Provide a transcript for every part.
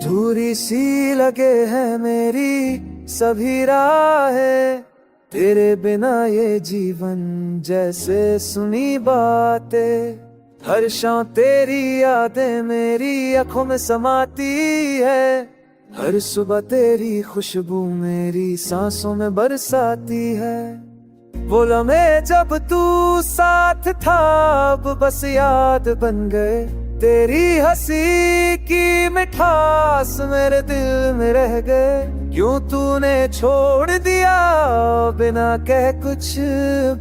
अधूरी सी लगे है मेरी सभी राहें, तेरे बिना ये जीवन जैसे सुनी बातें। हर शाम तेरी यादें मेरी आंखों में समाती है, हर सुबह तेरी खुशबू मेरी सांसों में बरसाती है। वो लम्हे जब तू साथ था अब बस याद बन गए, तेरी हंसी की मिठास मेरे दिल में रह गए। क्यों तूने छोड़ दिया बिना कह कुछ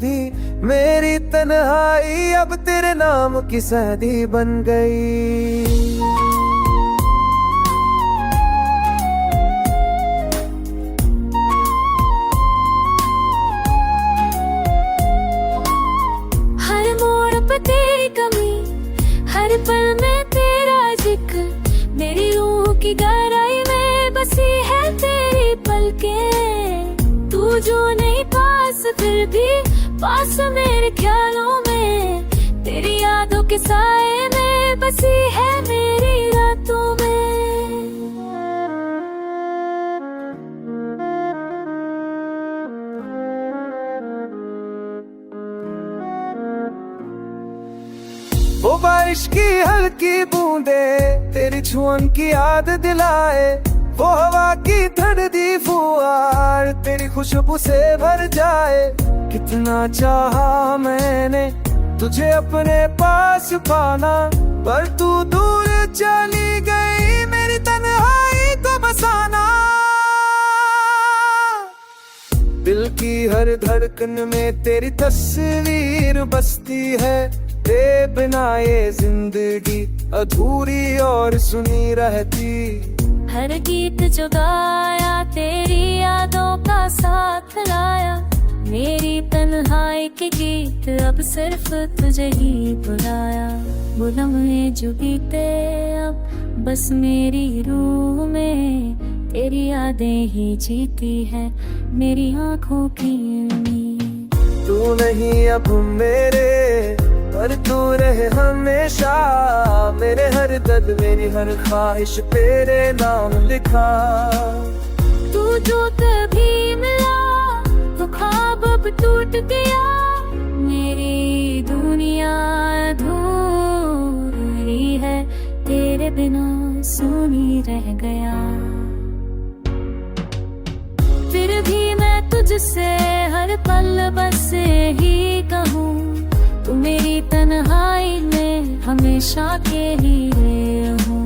भी, मेरी तन्हाई अब तेरे नाम की शादी बन गई। हर मोड़ पे तेरी कमी, हर पल में तेरा जिक्र, मेरी रूह की गहराई में बसी है तेरी पलकें। तू जो नहीं पास फिर भी पास मेरे ख्यालों में, तेरी यादों के साए में बसी है मेरी रातों में। वो बारिश की हल्की बूंदे तेरी छुअन की याद दिलाए, वो हवा की ठंडी फुहार तेरी खुशबू से भर जाए। कितना चाहा मैंने तुझे अपने पास पाना, पर तू दूर चली गई मेरी तन्हाई को बसाना। दिल की हर धड़कन में तेरी तस्वीर बसती है, तेरे बिना ये जिंदगी अधूरी और सुनी रहती। हर गीत जो गाया तेरी यादों का साथ लाया, मेरी तन्हाई के गीत अब सिर्फ तुझे ही बुलाया। वो लम्हे जो बीते अब बस मेरी रूह में, तेरी यादें ही जीती है मेरी आंखों की उम्मीद। तू नहीं अब मेरे पर तू रहे हमेशा, मेरे हर दर्द मेरी हर ख्वाहिश तेरे नाम लिखा। तू जो कभी मिला वो ख्वाब अब टूट गया, मेरी दुनिया अधूरी है तेरे बिना सुनी रह गया। फिर भी मैं तुझसे हर पल बस ही कहूँ, तू मेरी तन्हाई में हमेशा के लिए हूँ।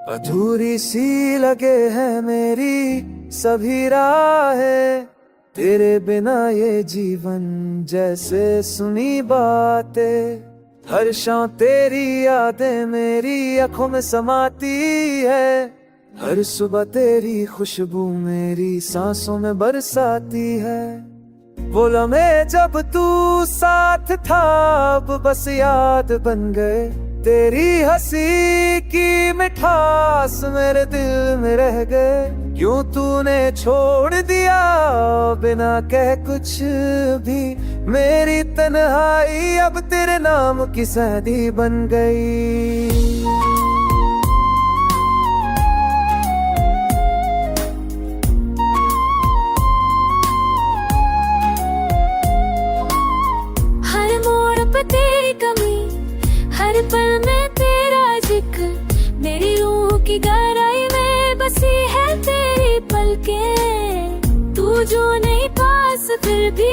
अधूरी सी लगे है मेरी सभी राहें, तेरे बिना ये जीवन जैसे सुनी बातें। हर शाम तेरी यादें मेरी आंखों में समाती है, हर सुबह तेरी खुशबू मेरी सांसों में बरसाती है। वो लम्हे जब तू साथ था अब बस याद बन गए, तेरी हंसी की मिठास मेरे दिल में रह गए। क्यों तूने छोड़ दिया बिना कह कुछ भी, मेरी तन्हाई अब तेरे नाम की शादी बन गई। हर मोड़ पे तेरी कमी, हर पल में तेरा जिक्र, मेरी रूह की गहराई में बसी है तेरी पलकें। तू जो नहीं पास फिर भी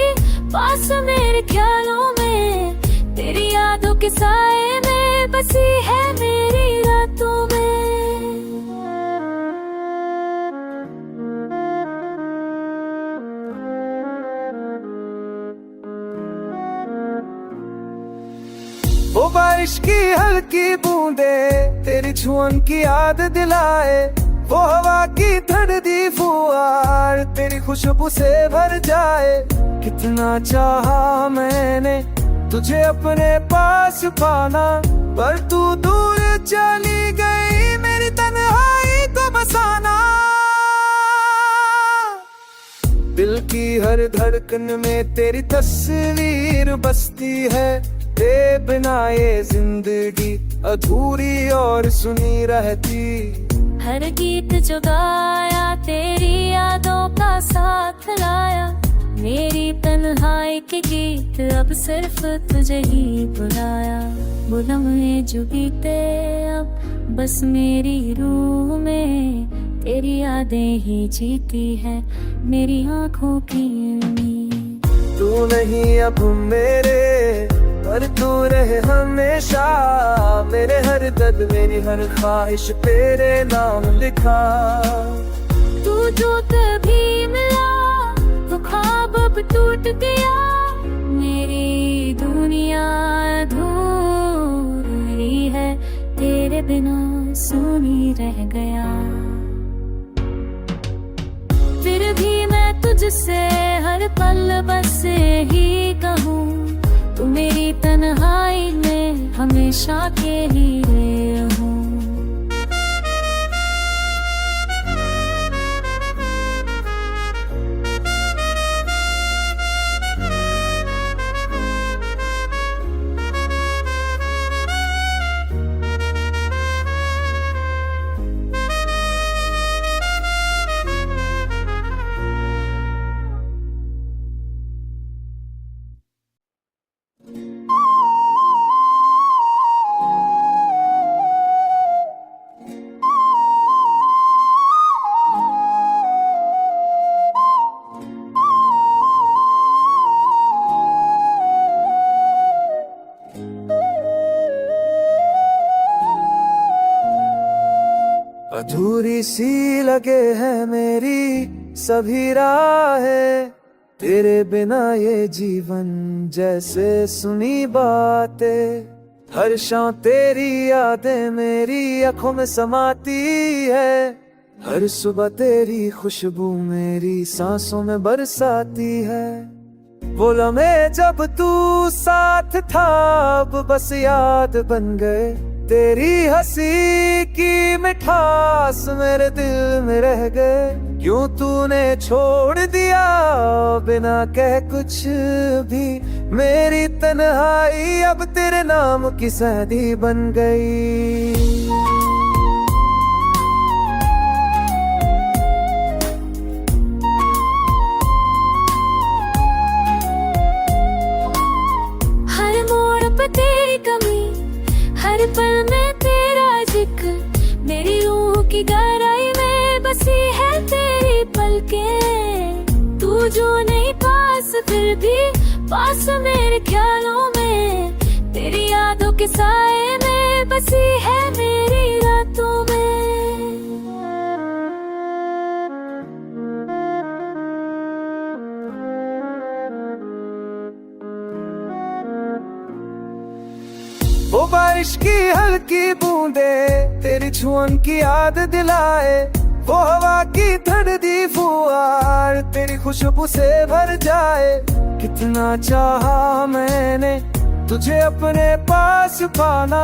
पास मेरे ख्यालों में, तेरी यादों के साए में बसी है मेरी रातों में। वो बारिश की हल्की बूंदे तेरी छुअन की याद दिलाए, वो हवा की ठंडी फुहार तेरी खुशबू से भर जाए। कितना चाहा मैंने तुझे अपने पास पाना, पर तू दूर चली गई मेरी तन्हाई को बसाना। दिल की हर धड़कन में तेरी तस्वीर बसती है, तेरे बिना ये जिंदगी अधूरी और सुनी रहती। हर गीत जो गाया तेरी यादों का साथ लाया, मेरी तन्हाई के गीत अब सिर्फ तुझे ही बुलाया। वो लम्हे जो बीते अब बस मेरी रूह में, तेरी यादें ही जीती है मेरी आंखों की उम्मीद। तू नहीं अब मेरे पर तू रहे हमेशा, मेरे हर दर्द मेरी हर ख्वाहिश तेरे नाम लिखा। तू जो तभी मिला तो ख्वाब अब टूट गया, मेरी दुनिया अधूरी है तेरे बिना सुनी रह गया। फिर भी मैं तुझसे हर पल बस ही कहूँ, तू मेरी तन्हाई में हमेशा के लिए हूँ। अधूरी सी लगे है मेरी सभी राहें, तेरे बिना ये जीवन जैसे सुनी बातें। हर शाम तेरी यादें मेरी आंखों में समाती है, हर सुबह तेरी खुशबू मेरी सांसों में बरसाती है। वो लम्हे जब तू साथ था अब बस याद बन गए, तेरी हंसी की मिठास मेरे दिल में रह गए। क्यों तूने छोड़ दिया बिना कह कुछ भी, मेरी तन्हाई अब तेरे नाम की शादी बन गई। हर मोड़ पे तेरी कमी, हर पल में तेरा जिक्र, मेरी रूह की गहराई में बसी है तेरी पलकें। तू जो नहीं पास फिर भी पास मेरे ख्यालों में, तेरी यादों के साए में बसी है मेरी रातों में। वो बारिश की हल्की बूंदे तेरी छुअन की याद दिलाए, वो हवा की ठंडी फुहार तेरी खुशबू से भर जाए। कितना चाहा मैंने तुझे अपने पास पाना,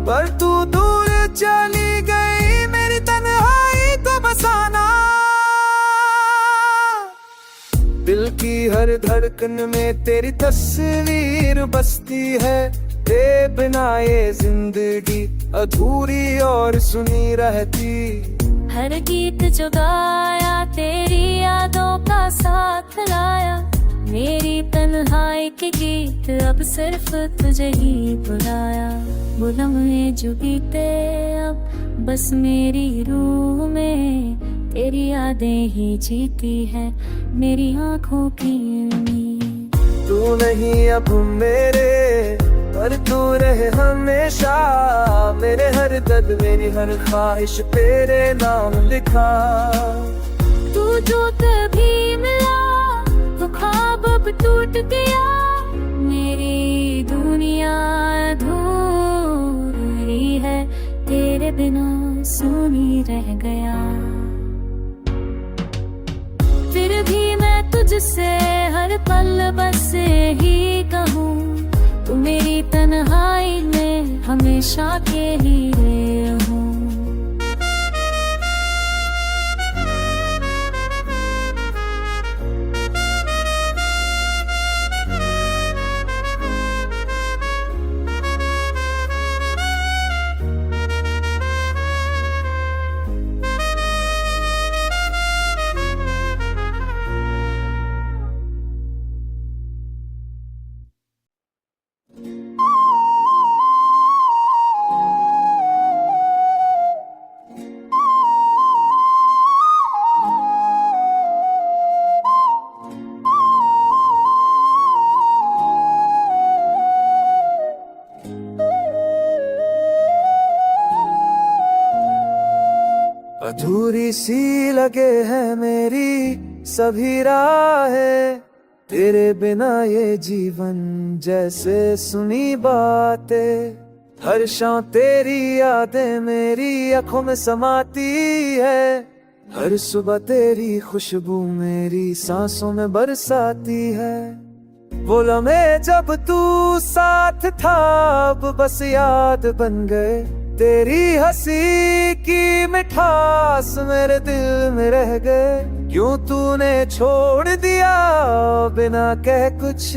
पर तू दूर चली गई मेरी तन्हाई को बसाना। दिल की हर धड़कन में तेरी तस्वीर बसती है, तेरे बिना ये जिंदगी अधूरी और सुनी रहती। हर गीत जो गाया तेरी यादों का साथ लाया, मेरी तन्हाई के गीत अब सिर्फ तुझे ही बुलाया। वो लम्हे जो बीते अब बस मेरी रूह में, तेरी यादें ही जीती है मेरी आंखों की उम्मीद। तू नहीं अब मेरे पर तू रहे हमेशा। मेरे हर दर्द मेरी हर ख्वाहिश तेरे नाम लिखा। तू जो कभी मिला वो ख्वाब अब टूट गया। मेरी दुनिया अधूरी है, तेरे बिना सूनी रह गया। फिर भी मैं तुझसे हर पल बस ही कहूँ, तू मेरी तन्हाई में हमेशा के लिए हूँ। अधूरी सी लगे है मेरी सभी राहें, तेरे बिना ये जीवन जैसे सुनी बातें। हर शाम तेरी यादें मेरी आंखों में समाती है, हर सुबह तेरी खुशबू मेरी सांसों में बरसाती है। वो लम्हे जब तू साथ था अब बस याद बन गए, तेरी हंसी की मिठास मेरे दिल में रह गए। क्यों तूने छोड़ दिया बिना कह कुछ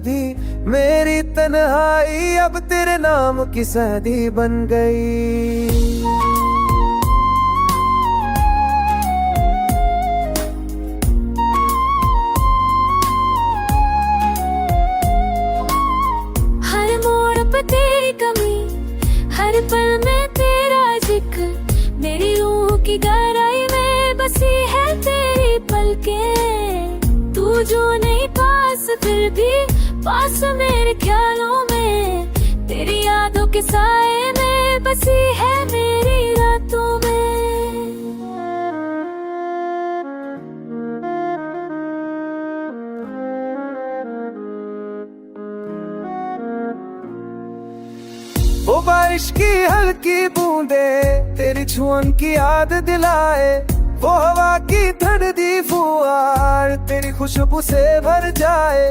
भी, मेरी तन्हाई अब तेरे नाम की शादी बन गई। हर मोड़ पे तेरी कमी, हर पल में तेरा जिक्र, मेरी रूह की गहराई में बसी है तेरी पलकें। तू जो नहीं पास फिर भी पास मेरे ख्यालों में, तेरी यादों के साए में बसी है मेरी रातों में। वो बारिश की हल्की बूंदे तेरी छुअन की याद दिलाए, वो हवा की ठंडी फुहार तेरी खुशबू से भर जाए।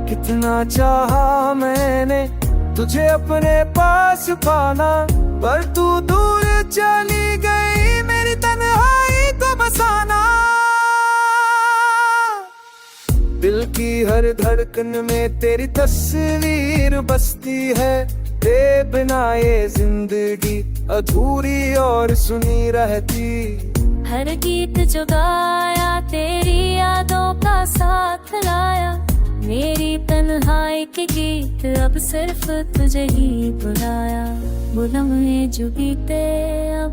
कितना चाहा मैंने तुझे अपने पास पाना, पर तू दूर चली गई मेरी तन्हाई को बसाना। दिल की हर धड़कन में तेरी तस्वीर बसती है, तेरे बिना ये जिंदगी अधूरी और सुनी रहती। हर गीत जो गाया तेरी यादों का साथ लाया, मेरी तन्हाई के गीत अब सिर्फ तुझे ही बुलाया। वो लम्हे जो बीते अब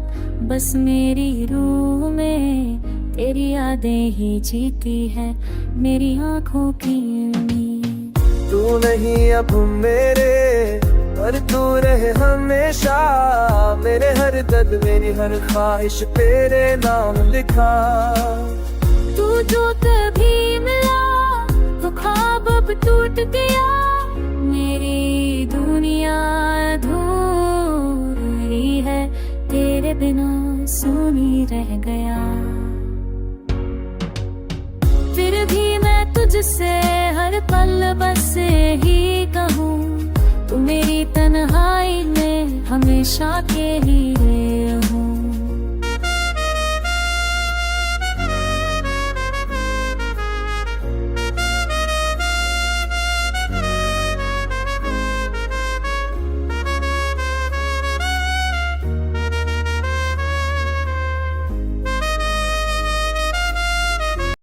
बस मेरी रूह में, तेरी यादें ही जीती है मेरी आंखों की उम्मीद। तू नहीं अब मेरे पर तू रहे हमेशा, मेरे हर दर्द मेरी हर ख्वाहिश तेरे नाम लिखा। तू जो कभी मिला वो ख्वाब अब टूट गया, मेरी दुनिया अधूरी है, तेरे बिना सूनी रह गया। फिर भी मैं तुझसे हर पल बस ही कहूँ, तू मेरी तन्हाई में हमेशा के लिए